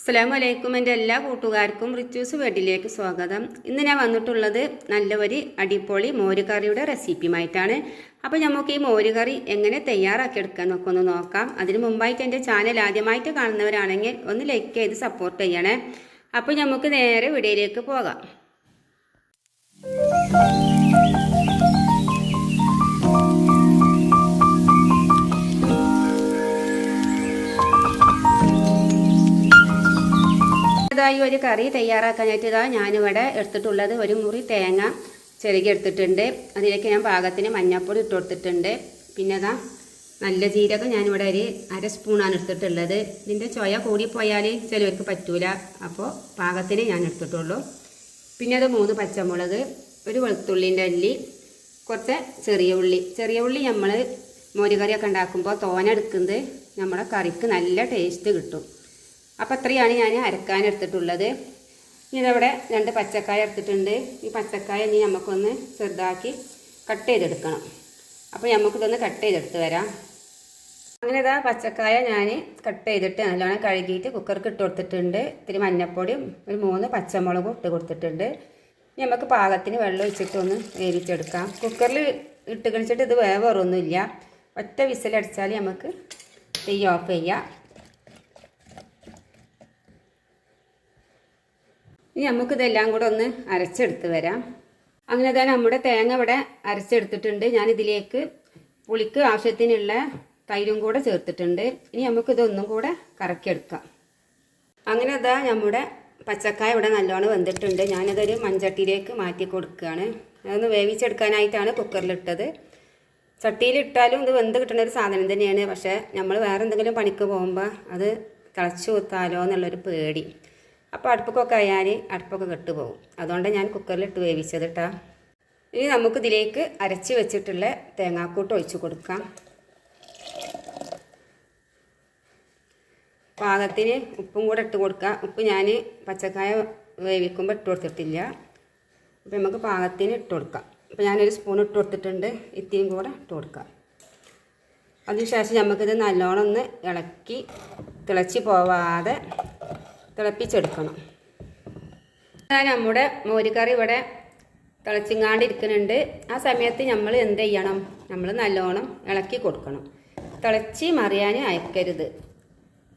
അസ്സലാമലൈക്കും എൻ്റെ എല്ലാ കൂട്ടുകാർക്കും റിച്ചൂസ് വീട്ടിലേക്ക് സ്വാഗതം. ഇന്ന് ഞാൻ വന്നിട്ടുള്ളത് നല്ലൊരു അടിപൊളി മോരുകറിയുടെ റെസിപ്പിയുമായിട്ടാണ്. അപ്പോൾ നമുക്ക് ഈ മോരുകറി എങ്ങനെ തയ്യാറാക്കിയെടുക്കാൻ ഒന്ന് നോക്കാം. അതിന് മുമ്പായിട്ട് എൻ്റെ ചാനൽ ആദ്യമായിട്ട് കാണുന്നവരാണെങ്കിൽ ഒന്ന് ലൈക്ക് ചെയ്ത് സപ്പോർട്ട് ചെയ്യണേ. അപ്പോൾ നമുക്ക് നേരെ വീഡിയോയിലേക്ക് പോകാം. ഈ ഒരു കറി തയ്യാറാക്കാനായിട്ട് ഞാനിവിടെ എടുത്തിട്ടുള്ളത് ഒരു മുറി തേങ്ങ ചെറുകി എടുത്തിട്ടുണ്ട്. അതിലേക്ക് ഞാൻ പാകത്തിന് മഞ്ഞൾപ്പൊടി ഇട്ട് കൊടുത്തിട്ടുണ്ട്. പിന്നെ നല്ല ജീരകം ഞാനിവിടെ ഒരു അര സ്പൂണാണ് എടുത്തിട്ടുള്ളത്. ഇതിൻ്റെ ചൊയ കൂടിപ്പോയാൽ ചിലവർക്ക് പറ്റൂല, അപ്പോൾ പാകത്തിന് ഞാൻ എടുത്തിട്ടുള്ളൂ. പിന്നെ അത് 3 പച്ചമുളക്, ഒരു വെളുത്തുള്ളിൻ്റെ അല്ലി, കുറച്ച് ചെറിയ ഉള്ളി നമ്മൾ മോരുകറിയൊക്കെ ഉണ്ടാക്കുമ്പോൾ തോനെടുക്കുന്നത് നമ്മുടെ കറിക്ക് നല്ല ടേസ്റ്റ് കിട്ടും. അപ്പോൾ അത്രയാണ് ഞാൻ അരക്കാനെടുത്തിട്ടുള്ളത്. ഇതവിടെ 2 പച്ചക്കായ എടുത്തിട്ടുണ്ട്. ഈ പച്ചക്കായ ഇനി നമുക്കൊന്ന് ചെറുതാക്കി കട്ട് ചെയ്തെടുക്കണം. അപ്പോൾ നമുക്കിതൊന്ന് കട്ട് ചെയ്തെടുത്ത് വരാം. അങ്ങനെ പച്ചക്കായ ഞാൻ കട്ട് ചെയ്തിട്ട് നല്ലോണം കഴുകിയിട്ട് കുക്കർക്ക് ഇട്ട് കൊടുത്തിട്ടുണ്ട്. ഇത്തിരി മഞ്ഞൾപ്പൊടിയും ഒരു 3 പച്ചമുളകും ഇട്ട് കൊടുത്തിട്ടുണ്ട്. നമുക്ക് പാകത്തിന് വെള്ളം ഒഴിച്ചിട്ടൊന്ന് വേവിച്ചെടുക്കാം. കുക്കറിൽ ഇട്ട് കഴിച്ചിട്ട് ഇത് വേവറൊന്നുമില്ല. ഒറ്റ വിസിലടിച്ചാൽ നമുക്ക് തീ ഓഫ് ചെയ്യാം. ഇനി നമുക്കിതെല്ലാം കൂടെ ഒന്ന് അരച്ചെടുത്ത് വരാം. അങ്ങനെ തന്നെ നമ്മുടെ തേങ്ങ ഇവിടെ അരച്ചെടുത്തിട്ടുണ്ട്. ഞാനിതിലേക്ക് പുളിക്ക് ആവശ്യത്തിനുള്ള തൈരും കൂടെ ചേർത്തിട്ടുണ്ട്. ഇനി നമുക്കിതൊന്നും കൂടെ കറക്കിയെടുക്കാം. അങ്ങനെ നമ്മുടെ പച്ചക്കായ ഇവിടെ നല്ലോണം വെന്തിട്ടുണ്ട്. ഞാനതൊരു മൺചട്ടിയിലേക്ക് മാറ്റി കൊടുക്കുകയാണ്. അതൊന്ന് വേവിച്ചെടുക്കാനായിട്ടാണ് കുക്കറിലിട്ടത്. ചട്ടിയിലിട്ടാലും ഇത് വെന്ത് കിട്ടുന്ന ഒരു സാധനം തന്നെയാണ്. പക്ഷേ നമ്മൾ വേറെ എന്തെങ്കിലും പണിക്ക് പോകുമ്പോൾ അത് തിളച്ചു കുത്താലോ എന്നുള്ളൊരു പേടി. അപ്പോൾ അടുപ്പൊക്കെ ആയാൽ അടുപ്പൊക്കെ കെട്ടുപോകും. അതുകൊണ്ട് ഞാൻ കുക്കറിലിട്ട് വേവിച്ചത് കേട്ടോ. ഇനി നമുക്കിതിലേക്ക് അരച്ച് വെച്ചിട്ടുള്ള തേങ്ങാക്കൂട്ട് ഒഴിച്ച് കൊടുക്കാം. പാകത്തിന് ഉപ്പും കൂടെ ഇട്ട് കൊടുക്കുക. ഉപ്പ് ഞാൻ പച്ചക്കായ വേവിക്കുമ്പോൾ ഇട്ട് കൊടുത്തിട്ടില്ല. അപ്പോൾ നമുക്ക് പാകത്തിന് ഇട്ട് കൊടുക്കാം. അപ്പോൾ ഞാനൊരു സ്പൂൺ ഇട്ട് കൊടുത്തിട്ടുണ്ട്. ഇത്തിരിയും കൂടെ ഇട്ട് കൊടുക്കാം. അതിനുശേഷം നമുക്കിത് നല്ലോണം ഒന്ന് ഇളക്കി തിളച്ച് പോവാതെ തിളപ്പിച്ചെടുക്കണം. നമ്മുടെ മോരുകറി ഇവിടെ തിളച്ചിങ്ങാണ്ടിരിക്കുന്നുണ്ട്. ആ സമയത്ത് നമ്മൾ എന്ത് ചെയ്യണം? നമ്മൾ നല്ലോണം ഇളക്കി കൊടുക്കണം. തിളച്ച് മറിയാൻ അയക്കരുത്.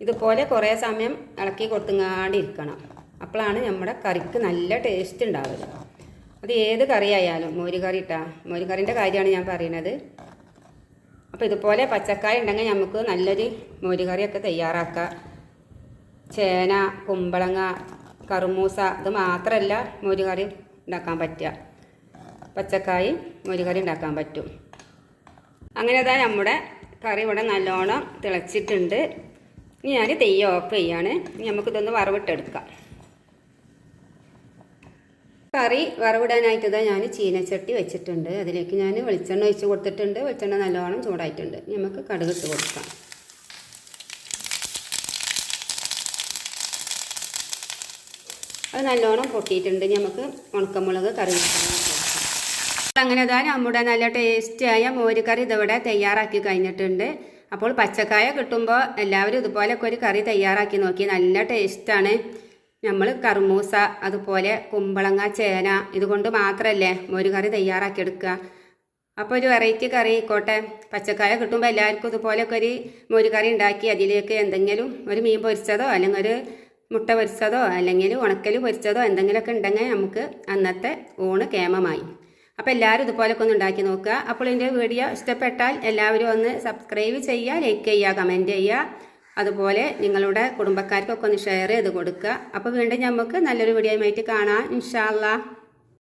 ഇതുപോലെ കുറേ സമയം ഇളക്കി കൊടുത്തുങ്ങാണ്ടിരിക്കണം. അപ്പോഴാണ് നമ്മുടെ കറിക്ക് നല്ല ടേസ്റ്റ് ഉണ്ടാവുക. അത് ഏത് കറി ആയാലും, മോരുകറി മോരുകറിൻ്റെ കാര്യമാണ് ഞാൻ പറയുന്നത്. അപ്പോൾ ഇതുപോലെ പച്ചക്കായ ഉണ്ടെങ്കിൽ നമുക്ക് നല്ലൊരു മോരുകറിയൊക്കെ തയ്യാറാക്കാം. ചേന, കുമ്പളങ്ങ, കറുമൂസ ഇത് മാത്രമല്ല മോരുകറി ഉണ്ടാക്കാൻ പറ്റുക. പച്ചക്കായും മോരുകറി ഉണ്ടാക്കാൻ പറ്റും. അങ്ങനെ നമ്മുടെ കറി ഇവിടെ നല്ലോണം തിളച്ചിട്ടുണ്ട്. ഇനി ഞാൻ തീ ഓഫ് ചെയ്യാണ്. ഇനി നമുക്കിതൊന്ന് വറവിട്ടെടുക്കാം. കറി വറവിടാനായിട്ട് ഞാൻ ചീനച്ചട്ടി വെച്ചിട്ടുണ്ട്. അതിലേക്ക് ഞാൻ വെളിച്ചെണ്ണ ഒഴിച്ച് കൊടുത്തിട്ടുണ്ട്. വെളിച്ചെണ്ണ നല്ലോണം ചൂടായിട്ടുണ്ട്. നമുക്ക് കടുകിട്ട് കൊടുക്കാം. അത് നല്ലോണം പൊട്ടിയിട്ടുണ്ട്. നമുക്ക് ഉണക്കമുളക് കറി അങ്ങനെ നമ്മുടെ നല്ല ടേസ്റ്റിയായ മോരുകറി ഇതിവിടെ തയ്യാറാക്കി കഴിഞ്ഞിട്ടുണ്ട്. അപ്പോൾ പച്ചക്കായ കിട്ടുമ്പോൾ എല്ലാവരും ഇതുപോലൊക്കെ ഒരു കറി തയ്യാറാക്കി നോക്കി. നല്ല ടേസ്റ്റാണ്. നമ്മൾ കറുമൂസ, അതുപോലെ കുമ്പളങ്ങ, ചേന ഇതുകൊണ്ട് മാത്രമല്ലേ മോരുകറി തയ്യാറാക്കിയെടുക്കുക. അപ്പോൾ ഒരു വെറൈറ്റി കറി ആയിക്കോട്ടെ. പച്ചക്കായ കിട്ടുമ്പോൾ എല്ലാവർക്കും ഇതുപോലൊക്കെ ഒരു മോരുകറി ഉണ്ടാക്കി അതിലേക്ക് എന്തെങ്കിലും ഒരു മീൻ പൊരിച്ചതോ അല്ലെങ്കിൽ ഒരു മുട്ട പൊരിച്ചതോ അല്ലെങ്കിൽ ഉണക്കൽ പൊരിച്ചതോ എന്തെങ്കിലുമൊക്കെ ഉണ്ടെങ്കിൽ നമുക്ക് അന്നത്തെ ഊണ് കേമമായി. അപ്പോൾ എല്ലാവരും ഇതുപോലൊക്കെ ഒന്ന് ഉണ്ടാക്കി നോക്കുക. അപ്പോൾ എൻ്റെ വീഡിയോ ഇഷ്ടപ്പെട്ടാൽ എല്ലാവരും ഒന്ന് സബ്സ്ക്രൈബ് ചെയ്യുക, ലൈക്ക് ചെയ്യുക, കമൻറ്റ് ചെയ്യുക. അതുപോലെ നിങ്ങളുടെ കുടുംബക്കാർക്കൊക്കെ ഒന്ന് ഷെയർ ചെയ്ത് കൊടുക്കുക. അപ്പോൾ വീണ്ടും നമുക്ക് നല്ലൊരു വീഡിയോയുമായിട്ട് കാണാം ഇൻഷാ അല്ലാഹ്.